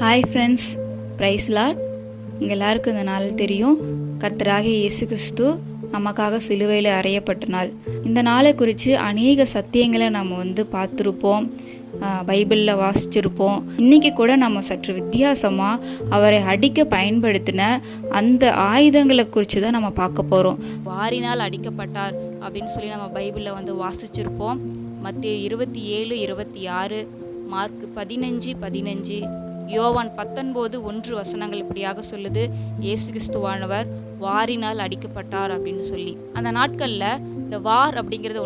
Hi friends, price Lord. உங்கள் எல்லாருக்கும் இந்த நாள் தெரியும். கர்த்தராகிய இயேசு கிறிஸ்து நமக்காக சிலுவையில் அறையப்பட்ட நாள். இந்த நாளை குறித்து அநேக சத்தியங்களை நம்ம பார்த்துருப்போம், பைபிளில் வாசிச்சிருப்போம். இன்றைக்கி கூட நம்ம சற்று வித்தியாசமாக அவரை அடிக்க பயன்படுத்தின அந்த ஆயுதங்களை குறித்து தான் நம்ம பார்க்க போகிறோம். வாரினால் அடிக்கப்பட்டார் அப்படின்னு சொல்லி நம்ம பைபிளில் வாசிச்சிருப்போம். மத்தேயு 27:26, மார்க் 15:15, யோவான் 19:1 இப்படியாக சொல்லுது, இயேசு கிறிஸ்துவானவர் வாரினால் அடிக்கப்பட்டார் அப்படின்னு சொல்லி. அந்த நாட்களில் இந்த வார் அப்படிங்கிறது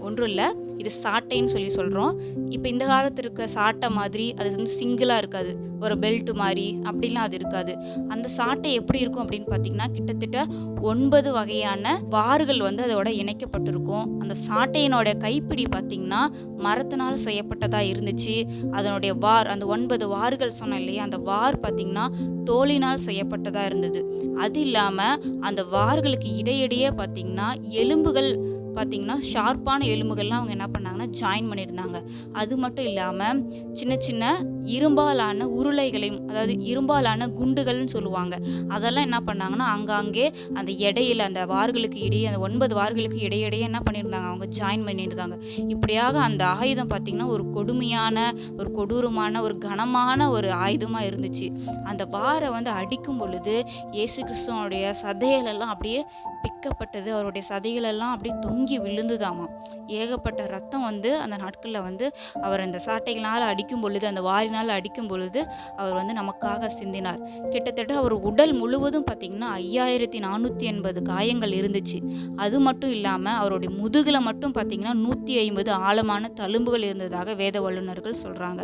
ஒன்றும் இல்லை, இது சாட்டைன்னு சொல்லி சொல்கிறோம். இப்போ இந்த காலத்தில் இருக்க சாட்டை மாதிரி அது சிங்கிளாக இருக்காது, ஒரு பெல்ட் மாதிரி அப்படிலாம் அது இருக்காது. அந்த சாட்டை எப்படி இருக்கும் அப்படின்னு பார்த்தீங்கன்னா, கிட்டத்தட்ட 9 வகையான வார்கள் அதோட இணைக்கப்பட்டிருக்கும். அந்த சாட்டையினோட கைப்பிடி பார்த்தீங்கன்னா மரத்தினால் செய்யப்பட்டதாக இருந்துச்சு. அதனுடைய வார், அந்த 9 வார்கள் சொன்னேன் இல்லையா, அந்த வார் பார்த்தீங்கன்னா தோலினால் செய்யப்பட்டதாக இருந்தது. அது இல்லாமல் அந்த வார்களுக்கு இடையிடையே பார்த்தீங்கன்னா எலும்புகள் பார்த்தீங்கன்னா ஷார்ப்பான எலும்புகள்லாம் அவங்க என்ன பண்ணாங்கன்னா ஜாயின் பண்ணியிருந்தாங்க. அது மட்டும் இல்லாமல் சின்ன சின்ன இரும்பாலான உருளைகளையும், அதாவது இரும்பாலான குண்டுகள்னு சொல்லுவாங்க, அதெல்லாம் என்ன பண்ணாங்கன்னா அங்கங்கே அந்த இடையில, அந்த வார்களுக்கு இடையே, அந்த 9 வார்களுக்கு இடையிடையே என்ன பண்ணியிருந்தாங்க, அவங்க ஜாயின் பண்ணியிருந்தாங்க. இப்படியாக அந்த ஆயுதம் பார்த்திங்கன்னா ஒரு கொடுமையான, ஒரு கொடூரமான, ஒரு கனமான ஒரு ஆயுதமாக இருந்துச்சு. அந்த வாரை அடிக்கும் பொழுது இயேசு கிறிஸ்துவனுடைய சதைகளெல்லாம் அப்படியே பிக்கப்பட்டது, அவருடைய சதைகளெல்லாம் அப்படியே தொங்கி விழுந்துதாமா. ஏகப்பட்ட ரத்தம் அந்த நாட்களில் அவர் அந்த சாட்டைகளால் அடிக்கும் பொழுது, அந்த வாரினால் அடிக்கும் பொழுது அவர் நமக்காக சிந்தினார். கிட்டத்தட்ட அவர் உடல் முழுவதும் பார்த்திங்கன்னா 5480 காயங்கள் இருந்துச்சு. அது மட்டும் இல்லாமல் அவருடைய முதுகில் மட்டும் பார்த்திங்கன்னா 150 ஆழமான தழும்புகள் இருந்ததாக வேத வல்லுநர்கள் சொல்கிறாங்க.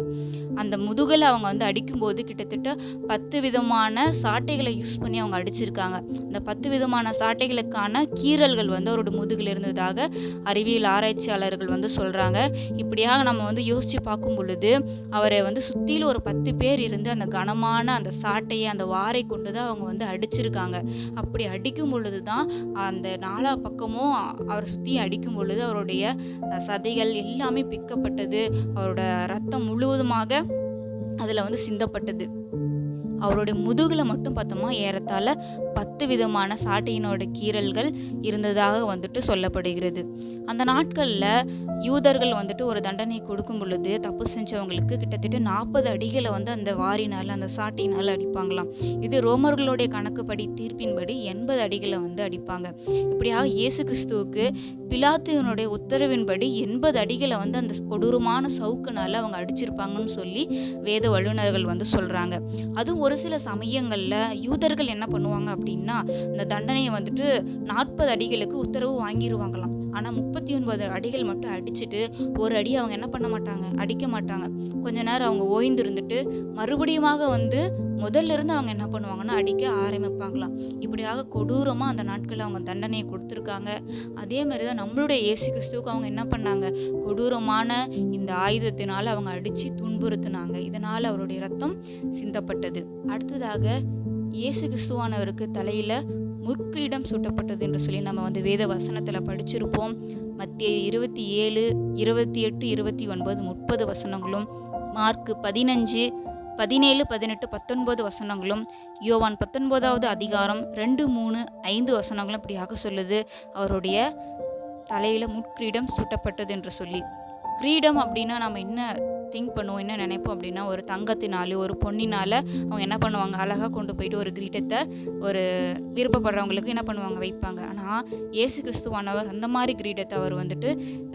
அந்த முதுகில் அவங்க அடிக்கும்போது கிட்டத்தட்ட 10 விதமான சாட்டைகளை யூஸ் பண்ணி அவங்க அடிச்சிருக்காங்க. அந்த 10 விதமான சாட்டைகளுக்கான கீறல்கள் அவரோட முதுகில் இருந்ததாக அறிவியல் ஆராய்ச்சியாளர்கள் சொல்கிறாங்க. இப்படியாக நம்ம யோசித்து பார்க்கும் பொழுது அவரை சுற்றிலும் ஒரு 10 பேர் இருந்து அந்த கனமான அந்த சாட்டையை, அந்த வாரை கொண்டு தான் அவங்க அடிச்சிருக்காங்க. அப்படி அடிக்கும் பொழுது தான் அந்த 4 பக்கமும் அவரை சுற்றி அடிக்கும் பொழுது அவருடைய சதைகள் எல்லாமே பிக்கப்பட்டது, அவரோட ரத்தம் முழுவதுமாக அதில் சிந்தப்பட்டது. அவருடைய முதுகில் மட்டும் பார்த்தோமா ஏறத்தாழ 10 விதமான சாட்டையினோட கீறல்கள் இருந்ததாக சொல்லப்படுகிறது. அந்த நாட்களில் யூதர்கள் ஒரு தண்டனை கொடுக்கும் பொழுது தப்பு செஞ்சவங்களுக்கு கிட்டத்தட்ட 40 அடிகளை அந்த வாரினால், அந்த சாட்டையினால் அடிப்பாங்களாம். இது ரோமர்களுடைய கணக்குப்படி, தீர்ப்பின்படி 80 அடிகளை அடிப்பாங்க. இப்படியாக இயேசு கிறிஸ்துவுக்கு பிலாத்துவினுடைய உத்தரவின்படி 80 அடிகளை அந்த கொடூரமான சவுக்குனால அவங்க அடிச்சிருப்பாங்கன்னு சொல்லி வேத வல்லுநர்கள் சொல்கிறாங்க. அதுவும் ஒரு சில சமயங்களில் யூதர்கள் என்ன பண்ணுவாங்க அப்படின்னா, இந்த தண்டனையை 40 அடிகளுக்கு உத்தரவு வாங்கிடுவாங்களாம். ஆனால் 39 அடிகள் மட்டும் அடிச்சுட்டு ஒரு அடி அவங்க என்ன பண்ண மாட்டாங்க, அடிக்க மாட்டாங்க. கொஞ்ச நேரம் அவங்க ஓய்ந்து இருந்துட்டு மறுபடியுமாக முதல்ல இருந்து அவங்க என்ன பண்ணுவாங்கன்னா அடிக்க ஆரம்பிப்பாங்களாம். இப்படியாக கொடூரமாக அந்த நாட்களில் அவங்க தண்டனையை கொடுத்துருக்காங்க. அதே மாதிரி தான் நம்மளுடைய இயேசு கிறிஸ்துவுக்கு அவங்க என்ன பண்ணாங்க, கொடூரமான இந்த ஆயுதத்தினால் அவங்க அடித்து துன்புறுத்தினாங்க. இதனால் அவருடைய ரத்தம் சிந்தப்பட்டது. அடுத்ததாக இயேசு கிறிஸ்துவானவருக்கு தலையில் முற்கிரீடம் சூட்டப்பட்டது என்று சொல்லி நம்ம வேத வசனத்தில் படிச்சிருப்போம். மத்தேயு 27, 28, 29, 30 வசனங்களும், மார்க் 15, 17, 18, 19 வசனங்களும், யோவான் 19வது அதிகாரம் 2, 3, 5 வசனங்களும் இப்படியாக சொல்லுது, அவருடைய தலையில் முற்கிரீடம் சூட்டப்பட்டது என்று சொல்லி. கிரீடம் அப்படின்னா நம்ம என்ன திங்க் பண்ணுவோம், என்ன நினைப்போம் அப்படின்னா, ஒரு தங்கத்தினால, ஒரு பொன்னினால் அவங்க என்ன பண்ணுவாங்க, அழகாக கொண்டு போயிட்டு ஒரு கிரீடத்தை ஒரு விருப்பப்படுறவங்களுக்கு என்ன பண்ணுவாங்க, வைப்பாங்க. ஆனால் இயேசு கிறிஸ்துவானவர் அந்த மாதிரி கிரீடத்தை அவர்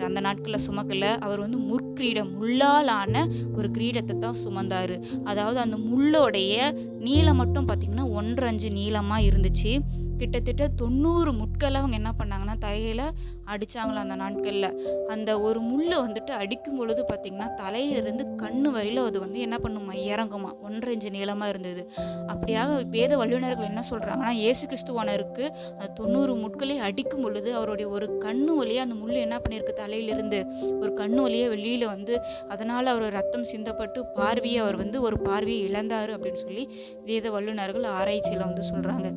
அந்த நாட்களில் சுமக்கலை. அவர் முற்கிரீடம், முள்ளாலான ஒரு கிரீடத்தை தான் சுமந்தார். அதாவது அந்த முள்ளோடைய நீளம் மட்டும் பார்த்திங்கன்னா 1.5 நீளமாக இருந்துச்சு. கிட்டத்தட்ட 90 முட்களை அவங்க என்ன பண்ணாங்கன்னா தலையில் அடித்தாங்களாம் அந்த நாட்களில். அந்த ஒரு முள் அடிக்கும் பொழுது பார்த்திங்கன்னா தலையிலிருந்து கண்ணு வரையில் அது என்ன பண்ணுமா, இறங்குமா. 1.5 நீளமாக இருந்தது. அப்படியாக வேத வல்லுநர்கள் என்ன சொல்கிறாங்கன்னா, இயேசு கிறிஸ்துவானருக்கு 90 முட்களை அடிக்கும் பொழுது அவருடைய ஒரு கண்ணு வழியாக அந்த முள் என்ன பண்ணியிருக்கு, தலையிலிருந்து ஒரு கண்ணு வழியாக வெளியில் அதனால் அவர் ரத்தம் சிந்தப்பட்டு பார்வையை அவர் ஒரு பார்வையை இழந்தார் அப்படின்னு சொல்லி வேத வல்லுநர்கள் ஆராய்ச்சியில் சொல்கிறாங்க.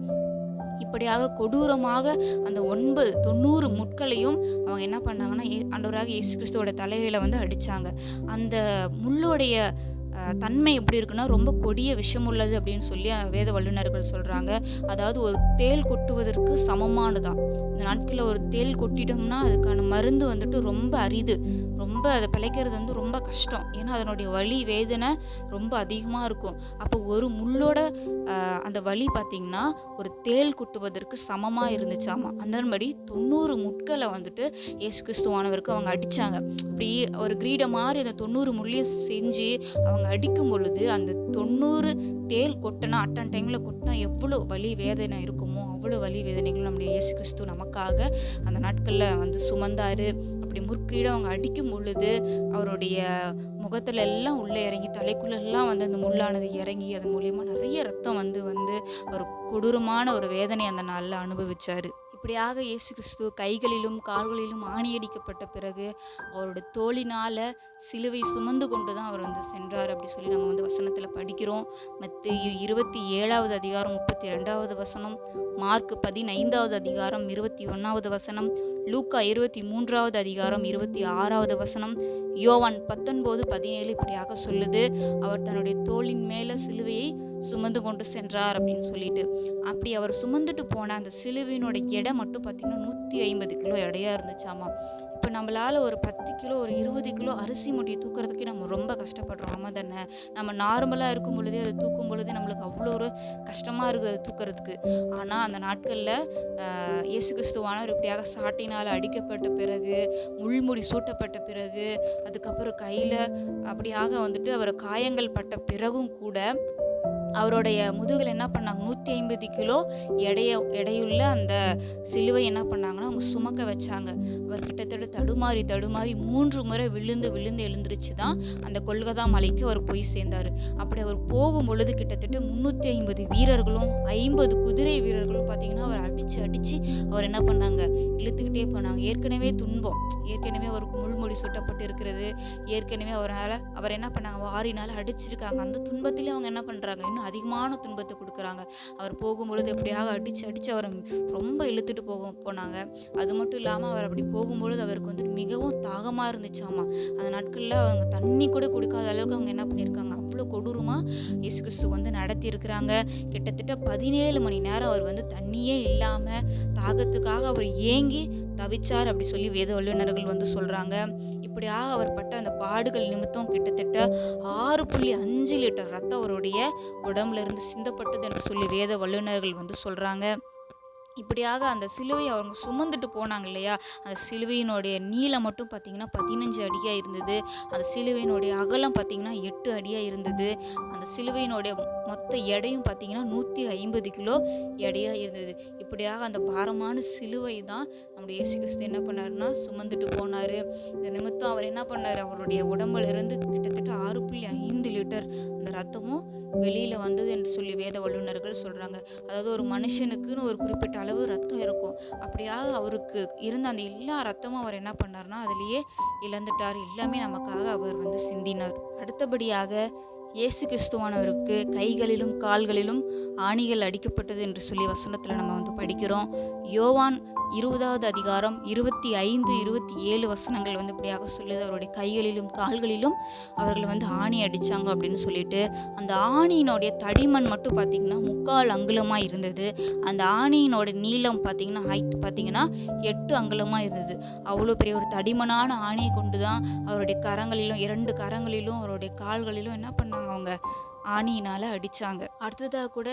இப்படியாக கொடூரமாக அந்த 90 முட்களையும் அவங்க என்ன பண்ணாங்கன்னா ஆண்டவராக இயேசு கிறிஸ்துவோட தலையில அடித்தாங்க. அந்த முள்ளுடைய தன்மை எப்படி இருக்குன்னா ரொம்ப கொடிய விஷமுள்ளது அப்படின்னு சொல்லி வேத வல்லுநர்கள் சொல்கிறாங்க. அதாவது ஒரு தேள் கொட்டுவதற்கு சமமானதான். இந்த நாட்களில் ஒரு தேள் கொட்டிட்டோம்னா அதுக்கான மருந்து வந்துட்டு ரொம்ப அரிது. ரொம்ப அதை பிழைக்கிறது வந்து ரொம்ப கஷ்டம். ஏன்னா அதனுடைய வலி வேதனை ரொம்ப அதிகமாக இருக்கும். அப்போ ஒரு முள்ளோட அந்த வலி பார்த்திங்கன்னா ஒரு தேள் கொட்டுவதற்கு சமமாக இருந்துச்சாமா. அந்தபடி 90 முட்களை வந்துட்டு இயேசு கிறிஸ்துவானவருக்கு அவங்க அடித்தாங்க. அப்படி ஒரு கிரீடம் மாதிரி அந்த 90 முள்ளையும் செஞ்சு அவங்க அடிக்கும் பொழுது அந்த 90 தேள் கொட்டினா அட்டன் டைமில் கொட்டினா எவ்வளோ வலி வேதனை இருக்குமோ அவ்வளோ வலி வேதனைகள் நம்முடைய இயேசு கிறிஸ்து நமக்காக அந்த நாட்களில் வந்து சுமந்தார். அப்படி முற்கீடு அவங்க அடிக்கும் பொழுது அவருடைய முகத்துல எல்லாம் உள்ளே இறங்கி தலைக்குள்ளெல்லாம் வந்து அந்த முள்ளானது இறங்கி அதன் மூலியமா நிறைய ரத்தம் வந்து ஒரு கொடூரமான ஒரு வேதனை அந்த நாளில் அனுபவிச்சாரு. இப்படியாக இயேசு கிறிஸ்து கைகளிலும் கால்களிலும் ஆணியடிக்கப்பட்ட பிறகு அவரோட தோளினால சிலுவை சுமந்து கொண்டு தான் அவர் வந்து சென்றார் அப்படி சொல்லி நம்ம வந்து வசனத்தில் படிக்கிறோம். மத்தேயு 27வது அதிகாரம் 32வது வசனம், மார்க் 15வது அதிகாரம் 21வது வசனம், லூக்கா 23வது அதிகாரம் 26வது வசனம், யோவான் 19:17 இப்படியாக சொல்லுது. அவர் தன்னுடைய தோளின் மேலே சிலுவையை சுமந்து கொண்டு சென்றார் அப்படின்னு சொல்லிட்டு. அப்படி அவர் சுமந்துட்டு போன அந்த சிலுவையினோட எடை மட்டும் பார்த்திங்கன்னா 150 கிலோ எடையாக இருந்துச்சாமா. இப்போ நம்மளால் ஒரு 10 கிலோ ஒரு 20 கிலோ அரிசி மூட்டையை தூக்கிறதுக்கு நம்ம ரொம்ப கஷ்டப்படுறோம். ஆமாம் தானே? நம்ம நார்மலாக இருக்கும் பொழுதே அதை தூக்கும் பொழுது நம்மளுக்கு அவ்வளோ ஒரு கஷ்டமாக இருக்குது அது தூக்கிறதுக்கு. ஆனால் அந்த நாட்களில் இயேசு கிறிஸ்துவானவர் இப்படியாக சாட்டினால் அடிக்கப்பட்ட பிறகு, முள்முடி சூட்டப்பட்ட பிறகு, அதுக்கப்புறம் கையில் அப்படியாக வந்துட்டு அவர் காயங்கள் பட்ட பிறகும் கூட அவருடைய முதுகில் என்ன பண்ணாங்க, 150 கிலோ எடையுள்ள அந்த சிலுவை என்ன பண்ணாங்கன்னா அவங்க சுமக்க வச்சாங்க. அவர் கிட்டத்தட்ட தடுமாறி 3 முறை விழுந்து எழுந்திருச்சு தான் அந்த கொல்கதா மலைக்கு அவர் போய் சேர்ந்தார். அப்படி அவர் போகும் பொழுது கிட்டத்தட்ட 350 வீரர்களும் 50 குதிரை வீரர்களும் பார்த்திங்கன்னா அவர் அடித்து அவர் என்ன பண்ணாங்க, இழுத்துக்கிட்டே போனாங்க. ஏற்கனவே துன்பம், ஏற்கனவே அவருக்கு முள்முடி சுட்டப்பட்டு இருக்கிறது, ஏற்கனவே அவர் என்ன பண்ணாங்க, வாரினால் அடிச்சிருக்காங்க. அந்த துன்பத்திலே அவங்க என்ன பண்ணுறாங்க, இன்னும் அதிகமான துன்பத்தை கொடுக்குறாங்க. அவர் போகும்பொழுது எப்படியாக அடித்து அவரை ரொம்ப இழுத்துட்டு போனாங்க. அது மட்டும் இல்லாமல் அவர் அப்படி போகும்பொழுது அவருக்கு வந்து மிகவும் தாகமாக இருந்துச்சாமா. அந்த நாட்களில் அவங்க தண்ணி கூட குடிக்காத அளவுக்கு அவங்க என்ன பண்ணியிருக்காங்க, அவ்வளோ கொடூரமாக இயேசு கிறிஸ்து வந்து நடத்தியிருக்கிறாங்க. கிட்டத்தட்ட 17 மணி நேரம் அவர் வந்து தண்ணியே இல்லாமல் தாகத்துக்காக அவர் ஏங்கி தவிச்சார் அப்படி சொல்லி வேத வல்லுநர்கள் வந்து சொல்கிறாங்க. இப்படியாக அவர் பட்ட அந்த பாடுகள் நிமித்தம் கிட்டத்தட்ட 6.5 லிட்டர் ரத்தம் அவருடைய உடம்புல இருந்து சிந்தப்பட்டது என்று சொல்லி வேத வல்லுநர்கள் வந்து சொல்கிறாங்க. இப்படியாக அந்த சிலுவையை அவங்க சுமந்துட்டு போனாங்க இல்லையா, அந்த சிலுவையினுடைய நீளம் மட்டும் பார்த்திங்கன்னா 15 அடியாக இருந்தது. அந்த சிலுவையினுடைய அகலம் பார்த்திங்கன்னா 8 அடியாக இருந்தது. அந்த சிலுவையினுடைய மொத்த எடையும் பார்த்திங்கன்னா 150 கிலோ எடையாக இருந்தது. இப்படியாக அந்த பாரமான சிலுவை தான் நம்முடைய இயேசு கிறிஸ்து என்ன பண்ணாருன்னா சுமந்துட்டு போனார். இந்த நிமித்தம் அவர் என்ன பண்ணார், அவருடைய உடம்புல இருந்து கிட்டத்தட்ட 6.5 லிட்டர் அந்த ரத்தமும் வெளியில் வந்தது என்று சொல்லி வேத வல்லுநர்கள் சொல்கிறாங்க. அதாவது ஒரு மனுஷனுக்குன்னு ஒரு குறிப்பிட்ட அளவு ரத்தம் இருக்கும். அப்படியாக அவருக்கு இருந்த அந்த எல்லா ரத்தமும் அவர் என்ன பண்ணார்னா அதிலேயே இழந்துட்டார். எல்லாமே நமக்காக அவர் வந்து சிந்தினார். அடுத்தபடியாக இயேசு கிறிஸ்துவானவருக்கு கைகளிலும் கால்களிலும் ஆணிகள் அடிக்கப்பட்டது என்று சொல்லி வசனத்தில் நம்ம வந்து படிக்கிறோம். யோவான் 20வது அதிகாரம் 25-27 வசனங்கள் வந்து இப்படியாக சொல்லுது. அவருடைய கைகளிலும் கால்களிலும் அவர்கள் வந்து ஆணி அடித்தாங்க அப்படின்னு சொல்லிட்டு. அந்த ஆணியினுடைய தடிமன் மட்டும் பார்த்திங்கன்னா 3/4 அங்குலமாக இருந்தது. அந்த ஆணியினோட நீளம் பார்த்திங்கன்னா ஹைட் பார்த்திங்கன்னா 8 அங்குலமாக இருந்தது. அவ்வளோ பெரிய ஒரு தடிமனான ஆணியை கொண்டு தான் அவருடைய கரங்களிலும் 2 கரங்களிலும் அவருடைய கால்களிலும் என்ன பண்ணாங்க, அவங்க ஆணியினால் அடித்தாங்க. அடுத்ததாக கூட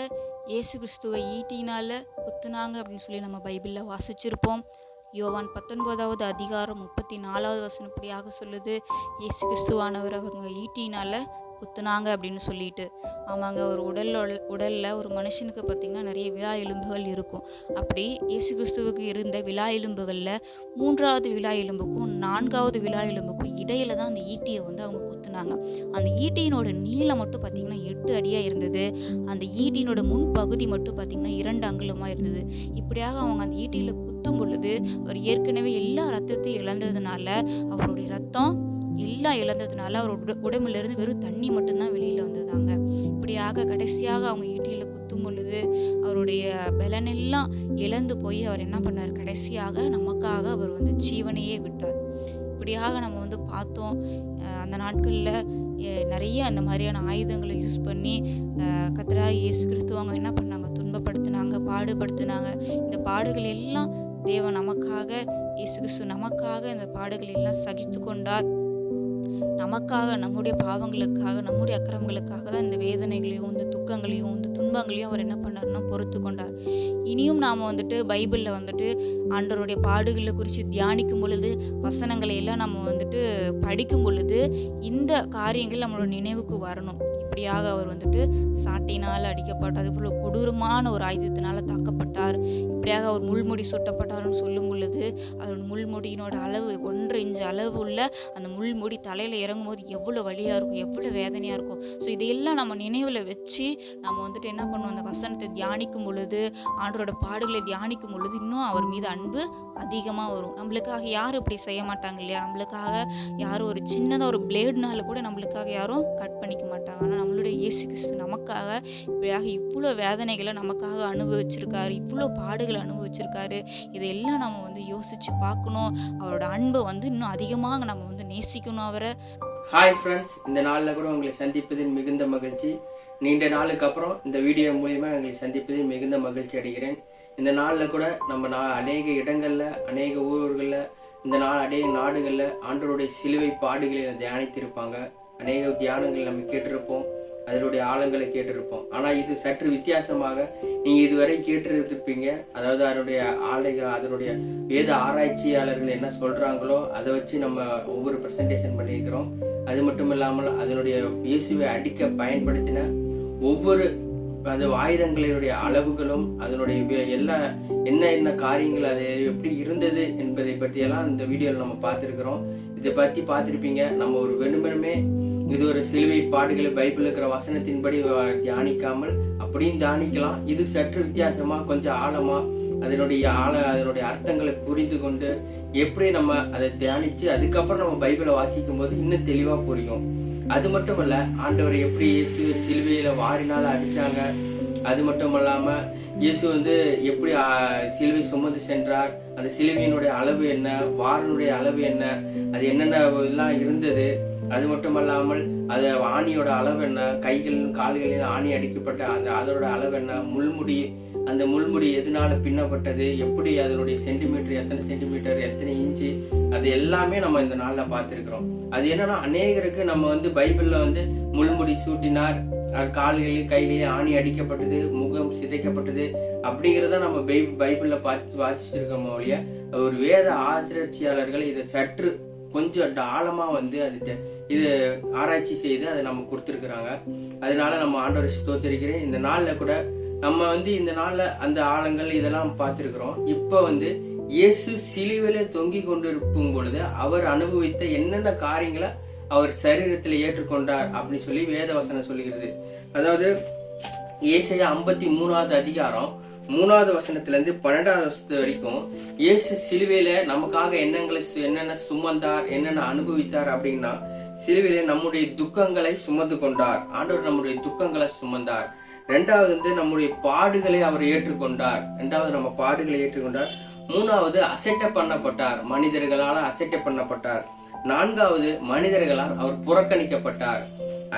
இயேசு கிறிஸ்துவை ஈட்டினால் குத்துனாங்க அப்படின்னு சொல்லி நம்ம பைபிளில் வாசிச்சிருப்போம். யோவான் 19வது அதிகாரம் 34வது வசனம் இப்படியாக சொல்லுது, இயேசு கிறிஸ்துவானவர் அவங்க ஈட்டினால் குத்துனாங்க அப்படின்னு சொல்லிட்டு. ஆமாங்க, ஒரு உடலில் ஒரு மனுஷனுக்கு பார்த்திங்கன்னா நிறைய விலா எலும்புகள் இருக்கும். அப்படி இயேசு கிறிஸ்துவுக்கு இருந்த விலா எலும்புகளில் 3வது விலா எலும்புக்கும் 4வது விலா எலும்புக்கும் இடையில தான் அந்த ஈட்டியை வந்து அவங்க குத்துனாங்க. அந்த ஈட்டியினோட நீளம் மட்டும் பார்த்திங்கன்னா 8 அடியாக இருந்தது. அந்த ஈட்டியினோட முன்பகுதி மட்டும் பார்த்திங்கன்னா 2 அங்குலமாக இருந்தது. இப்படியாக அவங்க அந்த ஈட்டியில் குத்தும் பொழுது அவர் ஏற்கனவே எல்லா ரத்தத்தையும் இழந்ததுனால அவருடைய ரத்தம் எல்லாம் இழந்ததுனால அவர் உடம்புலேருந்து வெறும் தண்ணி மட்டும்தான் வெளியில் வந்ததாங்க. இப்படியாக கடைசியாக அவங்க ஈட்டியில் குத்தும் பொழுது அவருடைய பலனெல்லாம் இழந்து போய் அவர் என்ன பண்ணார், கடைசியாக நமக்காக அவர் வந்து ஜீவனையே விட்டார். இப்படியாக நம்ம வந்து பார்த்தோம். அந்த நாட்களில் நிறைய அந்த மாதிரியான ஆயுதங்களை யூஸ் பண்ணி கர்த்தராகிய இயேசு கிறிஸ்துவ அவங்க என்ன பண்ணாங்க? துன்பப்படுத்தினாங்க, பாடுபடுத்தினாங்க. இந்த பாடுகள் எல்லாம் தேவன் நமக்காக, இயேசு கிறிஸ்து நமக்காக இந்த பாடுகள் எல்லாம் சகித்து கொண்டார். நமக்காக, நம்முடைய பாவங்களுக்காக, நம்முடைய அக்கிரமங்களுக்காக தான் இந்த வேதனைகளையும் இந்த துக்கங்களையும் இந்த துன்பங்களையும் அவர் என்ன பண்ணார்னா பொறுத்து கொண்டார். இனியும் நாம் வந்துட்டு பைபிளில் வந்துட்டு ஆண்டவருடைய பாடுகளை குறித்து தியானிக்கும் பொழுது, வசனங்களை எல்லாம் நம்ம வந்துட்டு படிக்கும் பொழுது இந்த காரியங்கள் நம்மளோட நினைவுக்கு வரணும். இப்படியாக அவர் வந்துட்டு சாட்டையினால் அடிக்கப்பட்டார், இவ்வளோ கொடூரமான ஒரு ஆயுதத்தினால் தாக்கப்பட்டார், இப்படியாக அவர் முள்முடி சுட்டப்பட்டார்னு சொல்லும் பொழுது அவர் முள்முடியினோட அளவு 1 இன்ச் அளவு உள்ள அந்த முள்முடி தலையில் இறங்கும் போது எவ்வளோ வலியாக இருக்கும், எவ்வளோ வேதனையாக இருக்கும். ஸோ இதையெல்லாம் நம்ம நினைவில் வச்சு நம்ம வந்துட்டு என்ன பண்ணுவோம்? அந்த வசனத்தை தியானிக்கும் பொழுது, ஆண்டவரோட பாடுகளை தியானிக்கும் பொழுது இன்னும் அவர் மீது அன்பு அதிகமாக வரும். நம்மளுக்காக யாரும் இப்படி செய்ய மாட்டாங்க இல்லையா? நம்மளுக்காக யாரும் ஒரு சின்னதாக ஒரு பிளேடுனால கூட நம்மளுக்காக யாரும் கட் பண்ணிக்க மாட்டாங்க. ஆனால் நம்மளுடைய இயேசு கிறிஸ்து நமக்காக இப்படியாக இவ்வளோ வேதனைகளை நமக்காக அனுபவிச்சிருக்காரு, இவ்வளோ பாடுகளை அனுபவிச்சிருக்காரு. இதையெல்லாம் நம்ம வந்து யோசித்து பார்க்கணும். அவரோட அன்பை வந்து இன்னும் அதிகமாக நம்ம வந்து நேசிக்கணும் அவரை. ஹாய் ஃப்ரெண்ட்ஸ், இந்த நாளில் கூட உங்களை சந்திப்பதில் மிகுந்த மகிழ்ச்சி. நீண்ட நாளுக்கு அப்புறம் இந்த வீடியோ மூலியமா உங்களை சந்திப்பதில் மிகுந்த மகிழ்ச்சி அடைகிறேன். இந்த நாளில் கூட நம்ம அநேக இடங்களில், அநேக ஊர்களில், இந்த அநேக நாடுகளில் ஆண்டவருடைய சிலுவை பாடுகளை தியானித்திருப்பாங்க. அநேக தியானங்கள் நம்ம கேட்டிருப்போம், அதனுடைய ஆழங்களை கேட்டிருப்போம். ஆனால் இது சற்று வித்தியாசமாக நீங்க இதுவரை கேட்டிருப்பீங்க. அதாவது அதனுடைய அதனுடைய வேத ஆராய்ச்சியாளர்கள் என்ன சொல்றாங்களோ அதை வச்சு நம்ம ஒவ்வொரு பிரசன்டேஷன் பண்ணியிருக்கிறோம். அது மட்டும் இல்லாமல் அதனுடைய இயேசுவை அடிக்க பயன்படுத்தின ஒவ்வொரு ஆயுதங்களினுடைய அளவுகளும், அதனுடைய என்ன காரியங்கள் அது எப்படி இருந்தது என்பதை பற்றியெல்லாம் இந்த வீடியோவில் நம்ம பார்த்துருக்கிறோம். இதை பற்றி பார்த்துருப்பீங்க. நம்ம ஒரு வெறுமனமே இது ஒரு சிலுவை பாடுகளை பைபிள் இருக்கிற வசனத்தின்படி தியானிக்காமல் அப்படியும் தியானிக்கலாம். இது சற்று வித்தியாசமா, கொஞ்சம் ஆழமா அதனுடைய அர்த்தங்களை புரிந்து கொண்டு எப்படி நம்ம அதை தியானிச்சு அதுக்கப்புறம் நம்ம பைபிளை வாசிக்கும் போது இன்னும் தெளிவா புரியும். அது மட்டும் இல்ல, ஆண்டவர் எப்படி இயேசு சிலுவையில வாரினால அடிச்சாங்க, அது மட்டும் இல்லாம இயேசு வந்து எப்படி சிலுவை சுமந்து சென்றார், அந்த சிலுவையினுடைய அளவு என்ன, வாரனுடைய அளவு என்ன, அது என்னென்ன எல்லாம் இருந்தது, அது மட்டும் அல்லாமல் அது ஆணியோட அளவு என்ன, கைகளிலும் கால்களிலும் ஆணி அடிக்கப்பட்ட அதோட அளவு என்ன, அந்த முள்முடி எதனால பின்னப்பட்டது, எப்படி அதனுடைய சென்டிமீட்டர், எத்தனை சென்டிமீட்டர், எத்தனை இன்ச்சு, அது எல்லாமே நம்ம இந்த நாள்ல பார்த்திருக்கிறோம். அது என்னன்னா, அநேகருக்கு நம்ம வந்து பைபிள்ல வந்து முள்முடி சூட்டினார், கால்களில் கைகளில் ஆணி அடிக்கப்பட்டது, முகம் சிதைக்கப்பட்டது அப்படிங்கிறத நம்ம பைபிள்ல பார்த்து வாசிச்சிருக்கோம் ஒழிய, ஒரு வேத ஆராய்ச்சியாளர்கள் இதை சற்று கொஞ்சம் ஆழமா வந்து இது ஆராய்ச்சி செய்து அதை நம்ம கொடுத்துருக்குறாங்க. அதனால நம்ம ஆண்டவரை ஸ்தோத்திரிக்கிறேன். இந்த நாள்ல கூட நம்ம வந்து இந்த நாள்ல அந்த ஆழங்கள் இதெல்லாம் பார்த்திருக்கிறோம். இப்ப வந்து இயேசு சிலுவையில தொங்கி கொண்டிருக்கும் பொழுது அவர் அனுபவித்த என்னென்ன காரியங்களை அவர் சரீரத்தில் ஏற்றுக்கொண்டார் அப்படின்னு சொல்லி வேதவசனம் சொல்லுகிறது. அதாவது ஏசாயா 53வது அதிகாரம் 3வது வசனத்துல இருந்து 12வது வசனம் வரைக்கும் இயேசு சிலுவையில நமக்காக என்னென்ன சுமந்தார், என்னென்ன அனுபவித்தார் அப்படின்னா, சிலுவையில நம்முடைய துக்கங்களை சுமந்து கொண்டார். ஆண்டவர் நம்முடைய துக்கங்களை சுமந்தார். 2வது வந்து நம்முடைய பாடுகளை அவர் ஏற்றுக்கொண்டார். 2வது நம்ம பாடுகளை ஏற்றுக்கொண்டார். 3வது அசட்டை பண்ணப்பட்டார், மனிதர்களால் அசட்டை பண்ணப்பட்டார். 4வது மனிதர்களால் அவர் புறக்கணிக்கப்பட்டார்.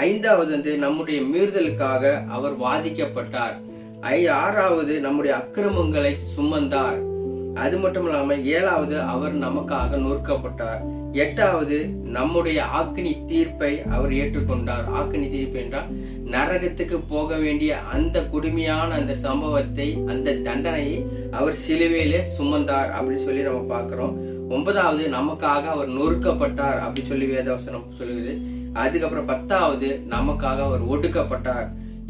5வது வந்து நம்முடைய மீறுதலுக்காக அவர் வாதிக்கப்பட்டார். 6வது நம்முடைய அக்கிரமங்களை சுமந்தார். அது மட்டும் இல்லாம 7வது அவர் நமக்காக நொறுக்கப்பட்டார். 8வது நம்முடைய ஆக்கினி தீர்ப்பை அவர் ஏற்றுக்கொண்டார். ஆக்கினி தீர்ப்பு என்றால் நரகத்துக்கு போக வேண்டிய அந்த கொடுமையான அந்த சம்பவத்தை, அந்த தண்டனையை அவர் சிலுவையிலே சுமந்தார் அப்படின்னு சொல்லி நம்ம பார்க்கிறோம். 9வது நமக்காக அவர் நொறுக்கப்பட்டார் அப்படின்னு சொல்லி வேதவசனம் சொல்லுகிறது. அதுக்கப்புறம் 10வது நமக்காக அவர் ஒடுக்கப்பட்டார்.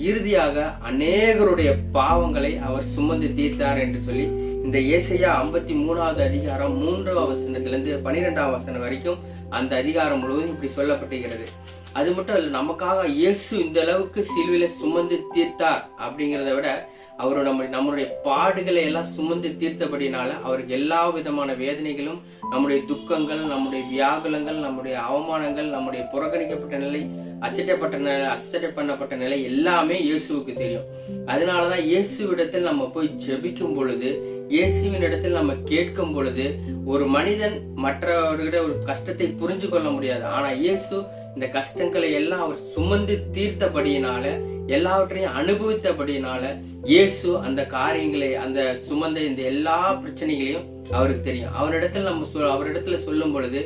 இறுதியாக அநேகருடைய பாவங்களை அவர் சுமந்து தீர்த்தார் என்று சொல்லி இந்த ஏசாயா 53வது அதிகாரம் 3வது வசனத்திலிருந்து 12வது வசனம் வரைக்கும் அந்த அதிகாரம் முழுவதும் இப்படி சொல்லப்பட்டிருக்கிறது. அது மட்டும் இல்ல, நமக்காக இயேசு இந்த அளவுக்கு சிலுவையில சுமந்து தீர்த்தார் அப்படிங்கிறத விட அவர் நம்மளுடைய பாடுகளை எல்லாம் சுமந்து தீர்த்தபடினால அவருக்கு எல்லா விதமான வேதனைகளும், நம்முடைய துக்கங்கள், நம்முடைய வியாகுலங்கள், நம்முடைய அவமானங்கள், நம்முடைய புறக்கணிக்கப்பட்ட நிலை, அசட்டை பண்ணப்பட்ட நிலை எல்லாமே இயேசுவுக்கு தெரியும். அதனாலதான் இயேசுவிடத்தில் நம்ம போய் ஜெபிக்கும் பொழுது இயேசுவின் இடத்தில் நம்ம கேட்கும் பொழுது ஒரு மனிதன் மற்றவர்கிட்ட ஒரு கஷ்டத்தை புரிஞ்சு கொள்ள முடியாது. ஆனா இயேசு இந்த கஷ்டங்களை எல்லாம் அவர் சுமந்து தீர்த்தபடியினால, எல்லாவற்றையும் அனுபவித்தபடியினால இயேசு அந்த காரியங்களை, அந்த சுமந்த இந்த எல்லா பிரச்சனைகளையும் அவருக்கு தெரியும். அவரிடத்துல சொல்லும் பொழுது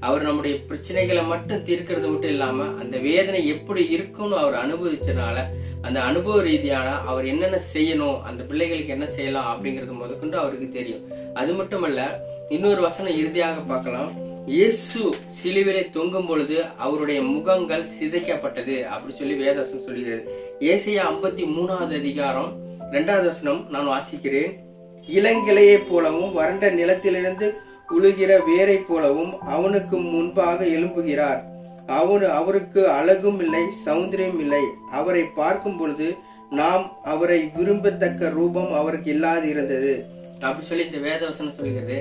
அவர் நம்முடைய பிரச்சனைகளை மட்டும் தீர்க்கிறது மட்டும் இல்லாம அந்த வேதனை எப்படி இருக்கும்னு அவர் அனுபவிச்சனால அந்த அனுபவ ரீதியான அவர் என்னென்ன செய்யணும், அந்த பிள்ளைகளுக்கு என்ன செய்யலாம் அப்படிங்கறது முதற்கொண்டு அவருக்கு தெரியும். அது மட்டுமல்ல, இன்னொரு வசனம் இறுதியாக பார்க்கலாம். இயேசு சிலுவிலே தொங்கும் பொழுது அவருடைய முகங்கள் சிதைக்கப்பட்டது அப்படி சொல்லி வேதவசனம் சொல்லுகிறது. ஏசாயா 53வது அதிகாரம் 2வது வசனம் நான் வாசிக்கிறேன். இளங்கிளையை போலவும் வறண்ட நிலத்திலிருந்து உழுகிற வேரை போலவும் அவனுக்கு முன்பாக எழும்புகிறார். அவருக்கு அழகும் இல்லை, சௌந்தரியம் இல்லை. அவரை பார்க்கும் பொழுது நாம் அவரை விரும்பத்தக்க ரூபம் அவருக்கு இல்லாது இருந்தது அப்படி சொல்லி இந்த வேதவசனம் சொல்கிறது.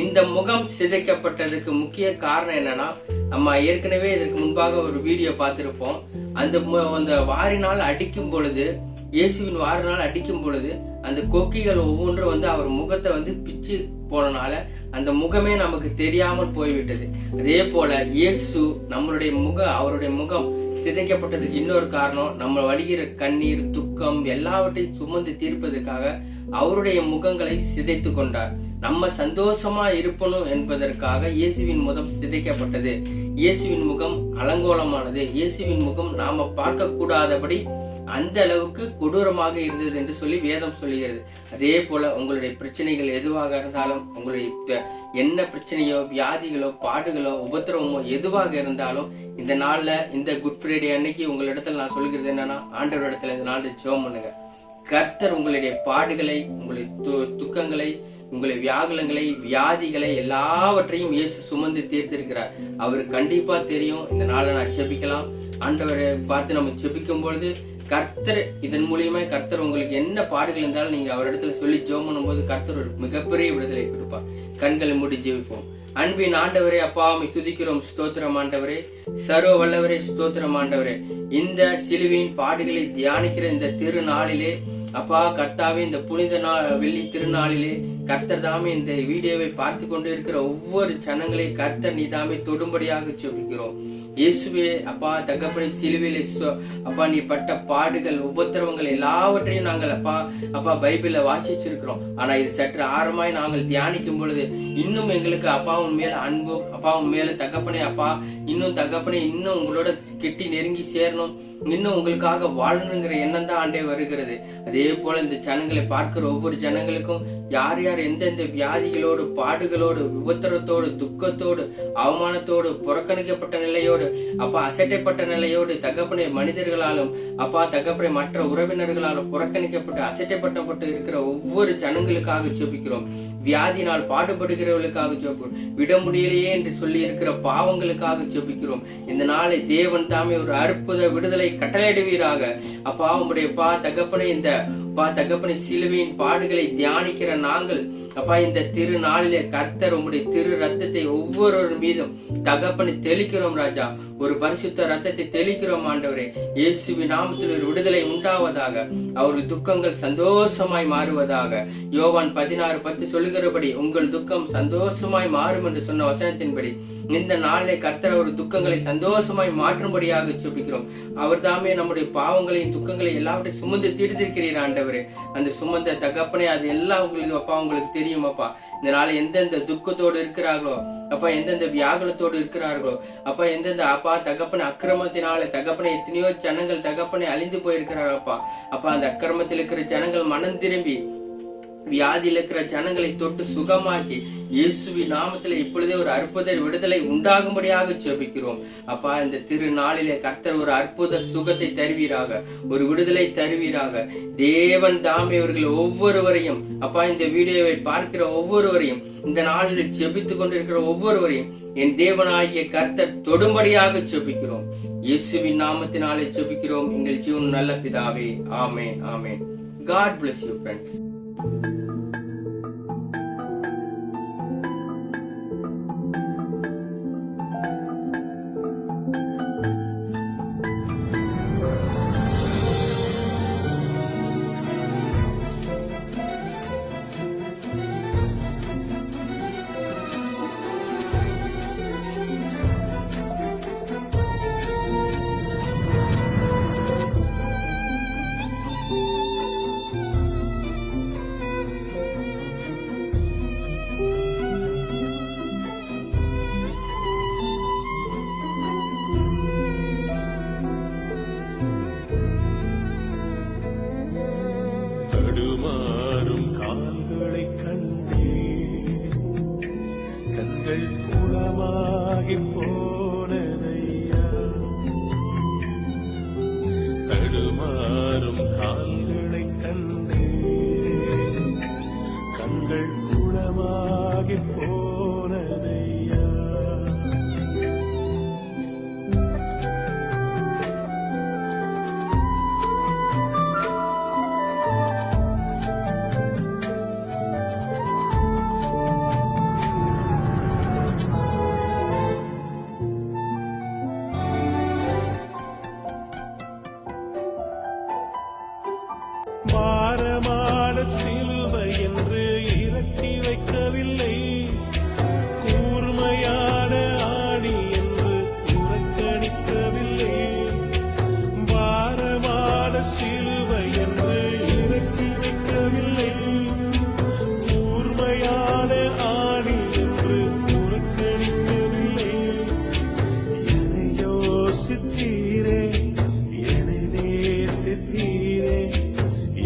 இந்த முகம் சிதைக்கப்பட்டதுக்கு முக்கிய காரணம் என்னன்னா, நம்ம ஏற்கனவே இதற்கு முன்பாக ஒரு வீடியோ பார்த்திருப்போம். அந்த வாரினால் அடிக்கும் பொழுது, இயேசுவின் வாரினால் அடிக்கும் பொழுது அந்த கொக்கிகள் ஒவ்வொன்றும் அவர் முகத்தை பிச்சு போனனால அந்த முகமே நமக்கு தெரியாமல் போய்விட்டது. அதே போல இயேசு அவருடைய முகம் சிதைக்கப்பட்டதுக்கு இன்னொரு காரணம், நம்ம வடிகிற கண்ணீர், துக்கம் எல்லாவற்றையும் சுமந்து தீர்ப்பதற்காக அவருடைய முகங்களை சிதைத்து கொண்டார். நம்ம சந்தோஷமா இருப்பணும் என்பதற்காக இயேசுவின் முகம் சிதைக்கப்பட்டது. இயேசுவின் முகம் அலங்கோலமானது. இயேசுவின் முகம் நாம பார்க்க கூடாதபடி அந்த அளவுக்கு கொடூரமாக இருந்தது என்று சொல்லி வேதம் சொல்லுகிறது. அதே போல உங்களுடைய பிரச்சனைகள் எதுவாக இருந்தாலும், உங்களுடைய என்ன பிரச்சனையோ, வியாதிகளோ, பாடுகளோ, உபத்திரவமோ எதுவாக இருந்தாலும் இந்த நாள்ல, இந்த குட் ஃப்ரைடே அன்னைக்கு உங்களிடத்துல நான் சொல்லுகிறது என்னன்னா, ஆண்டவர் இடத்துல இந்த நாள் ஜெபம் பண்ணுங்க. கர்த்தர் உங்களுடைய பாடுகளை, உங்களுடைய துக்கங்களை, உங்களுடைய வியாகுலங்களை, வியாதிகளை எல்லாவற்றையும் இயேசு சுமந்து தீர்த்திருக்கிறார். அவருக்கு கண்டிப்பா தெரியும். இந்த நாளை நான் ஜெபிக்கலாம். ஆண்டவரை பார்த்து நம்ம ஜெபிக்கும் பொழுது கர்த்தர் இதன் மூலியமா கர்த்தர் உங்களுக்கு என்ன பாடுகள் இருந்தாலும் நீங்க அவரிடத்துல சொல்லி ஜெபம் பண்ணும்போது கர்த்தர் ஒரு மிகப்பெரிய விடுதலை கொடுப்பார். கண்களை மூடி ஜெபிப்போம். அன்பின் ஆண்டவரே, அப்பா உம்மை துதிக்கிறோம். ஸ்தோத்திரம் ஆண்டவரே, சர்வ வல்லவரே, ஸ்தோத்திரம் ஆண்டவரே. இந்த சிலுவையின் பாடுகளை தியானிக்கிற இந்த திருநாளிலே அப்பா கர்த்தாவே, இந்த புனித வெள்ளி திருநாளிலே கர்த்தர் தாமே இந்த வீடியோவை பார்த்து கொண்டு இருக்கிற ஒவ்வொரு ஜனங்களை கர்த்தர் நீதாமே தொடும்படியாக ஜெபிக்கிறோம். இயேசுவே அப்பா தகப்பனே, சிலுவையிலே அப்பா நீ பட்ட பாடுகள், உபத்திரவங்கள் எல்லாவற்றையும் நாங்கள் அப்பா பைபிள்ல வாசிச்சிருக்கிறோம். ஆனா இது சற்று ஆழமாய் நாங்கள் தியானிக்கும் பொழுது இன்னும் எங்களுக்கு அப்பாவும் மேல அன்பும், அப்பாவும் மேல தகப்பனே அப்பா இன்னும் உங்களோட கெட்டி நெருங்கி சேரணும், இன்னும் உங்களுக்காக வாழணுங்கிற எண்ணம் தான் ஆண்டே வருகிறது. அதே போல இந்த ஜனங்களை பார்க்கிற ஒவ்வொரு ஜனங்களுக்கும் யார் யார் எந்தெந்த வியாதிகளோடு, பாடுகளோடு, விபத்திரத்தோடு, துக்கத்தோடு, அவமானத்தோடு, புறக்கணிக்கப்பட்ட நிலையோடு, அப்பா அசட்டைப்பட்ட நிலையோடு, தகப்பனை மனிதர்களாலும் அப்பா தகப்பனை மற்ற உறவினர்களாலும் புறக்கணிக்கப்பட்டு அசட்டைப்பட்டு இருக்கிற ஒவ்வொரு ஜனங்களுக்காக ஜெபிக்கிறோம். வியாதினால் பாடுபடுகிறவர்களுக்காக ஜெபிக்கிறோம். விட முடியலையே என்று சொல்லி இருக்கிற பாவங்களுக்காக ஜெபிக்கிறோம். இந்த நாளை தேவன் தாமே ஒரு அற்புத விடுதலை கட்டளையிடுவீராக. அப்பா உங்களுடைய தகப்பனை இந்த தகப்பனை சிலுவையின் பாடுகளை தியானிக்கிற நாங்கள் அப்பா இந்த திருநாளிலே கர்த்தர் உங்களுடைய திரு ரத்தத்தை ஒவ்வொரு மீதும் தகப்பனை தெளிக்கிறோம் ராஜா. ஒரு பரிசுத்த ரத்தத்தை தெளிக்கிறோம் ஆண்டவரே. இயேசுவின் நாமத்தில் ஒரு விடுதலை உண்டாவதாக. அவருடைய துக்கங்கள் சந்தோஷமாய் மாறுவதாக. யோவான் 16:10 சொல்லுகிறபடி உங்கள் துக்கம் சந்தோஷமாய் மாறும் என்று சொன்ன வசனத்தின்படி இந்த நாளிலே கர்த்தர் ஒரு துக்கங்களை சந்தோஷமாய் மாற்றும்படியாக ஜெபிக்கிறோம். அவர் தாமே நம்முடைய பாவங்களையும் துக்கங்களையும் எல்லாவற்றையும் சுமந்து தீர்த்திருக்கிறீர் ஆண்டவரே. அந்த சுமந்த தகப்பனே அது எல்லாம் உங்களுக்கு அப்பா உங்களுக்கு தெரியும் அப்பா. இந்த நாளை எந்தெந்த துக்கத்தோடு இருக்கிறார்களோ அப்பா, எந்தெந்த வியாகுலத்தோடு இருக்கிறார்களோ அப்பா, எந்தெந்த அப்பா தகப்பனை அக்கிரமத்தினால தகப்பனை எத்தனையோ ஜனங்கள் தகப்பனை அழிந்து போயிருக்கிறார் அப்பா. அப்பா அந்த அக்கிரமத்தில் இருக்கிற ஜனங்கள் மனம் திரும்பி வியாதியில் இருக்கிற ஜனங்களை தொட்டு சுகமாக்கி இயேசுவின் நாமத்திலே இப்பொழுதே ஒரு அற்புத விடுதலை உண்டாகும்படியாக ஜெபிக்கிறோம். அப்பா இந்த திருநாளிலே கர்த்தர் ஒரு அற்புத சுகத்தை தருவீராக, ஒரு விடுதலை தருவீராக. தேவன் தாமே இவர்கள் ஒவ்வொருவரையும் அப்பா இந்த வீடியோவை பார்க்கிற ஒவ்வொருவரையும், இந்த நாளில் ஜெபித்துக் கொண்டிருக்கிற ஒவ்வொருவரையும் என் தேவனாகிய கர்த்தர் தொடும்படியாக ஜெபிக்கிறோம். இயேசுவின் நாமத்தினாலே ஜெபிக்கிறோம் எங்கள் ஜீவன் நல்ல பிதாவே. ஆமென், ஆமென். God bless you friends. தடுமாறும் கால்களை கண்டே கண்கள் குளமாகி போனதையா. தடுமாறும் கால்களை கண்டே கண்கள் குளமாகி போனதையா. பாரமான சிலுவை என்று இறக்கி வைக்கவில்லை, கூர்மையான ஆணி என்று புறக்கணிக்கவில்லை. பாரமான சிலுவை என்று இறக்கி வைக்கவில்லை, கூர்மையான ஆணி என்று புறக்கணிக்கவில்லை. என்னை யோசித்தீரே, என்னை நேசித்தீரே,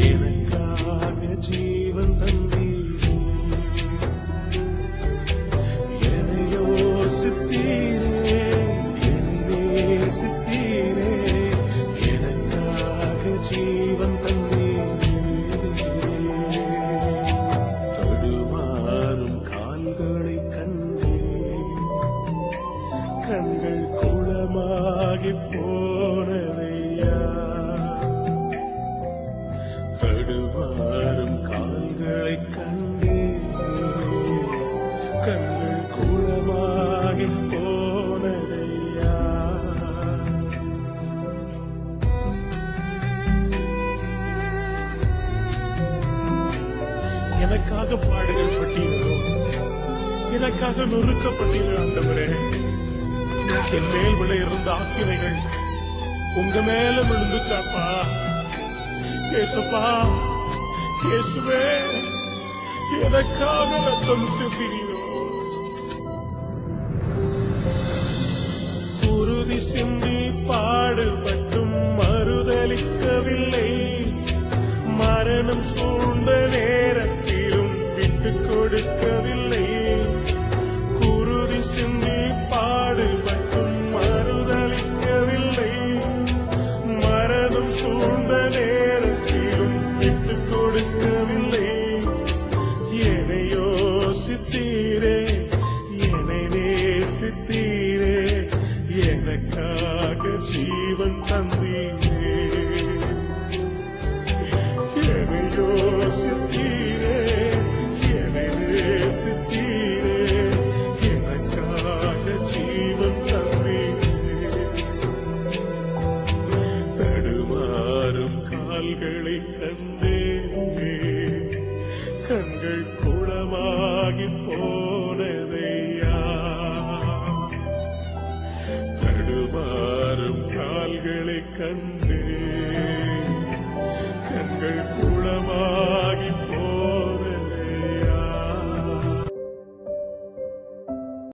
எனக்காக ஜீவன் தந்தீரே. என்னை யோசித்தீரே, என்னை நேசித்தீரே, எனக்காக ஜீவன் தந்தீரே. தடுமாறும் கால்களை கண்டே கண்கள் குளமாகி போனதையா. தடுமாறும் கால்களை கண்டே கண்கள் குளமாகி போனதையா. எனக்காக பாடுகள் பட்டீரோ, எனக்காக நொறுக்கப்பட்டீரோ ஆண்டவரே. என் மேல் விழ இருந்த ஆக்கினைகள் உங்க மேல விழுந்துச்சாப்பா. இயேசுப்பா, இயேசுவே, எனக்காக ரத்தம் சிந்தினீரோ. குருதி சிந்தி பாடுபட்டும் மறுதலிக்கவில்லை, மரணம் சூழ்ந்த நேரத்திலும் விட்டுக் கொடுக்கவில்லை. குருதி சிந்தி பாடுபட்டும் மறுதலிக்கவில்லை, மரணம் சூழ்ந்த நேரத்திலும் விட்டுக் கொடுக்கவில்லை. என்னை யோசித்தீரே, என்னை நேசித்தீரே, எனக்காக ஜீவன் தந்தீரே. என்னை யோசித்தீரே, என்னை நேசித்தீரே, எனக்காக ஜீவன் தந்தீரே. தடுமாறும் கால்களை கண்டே கண்கள் குளமாகி போனதையா. தடுமாறும் கால்களை கண்டே கண்கள் குளமாகி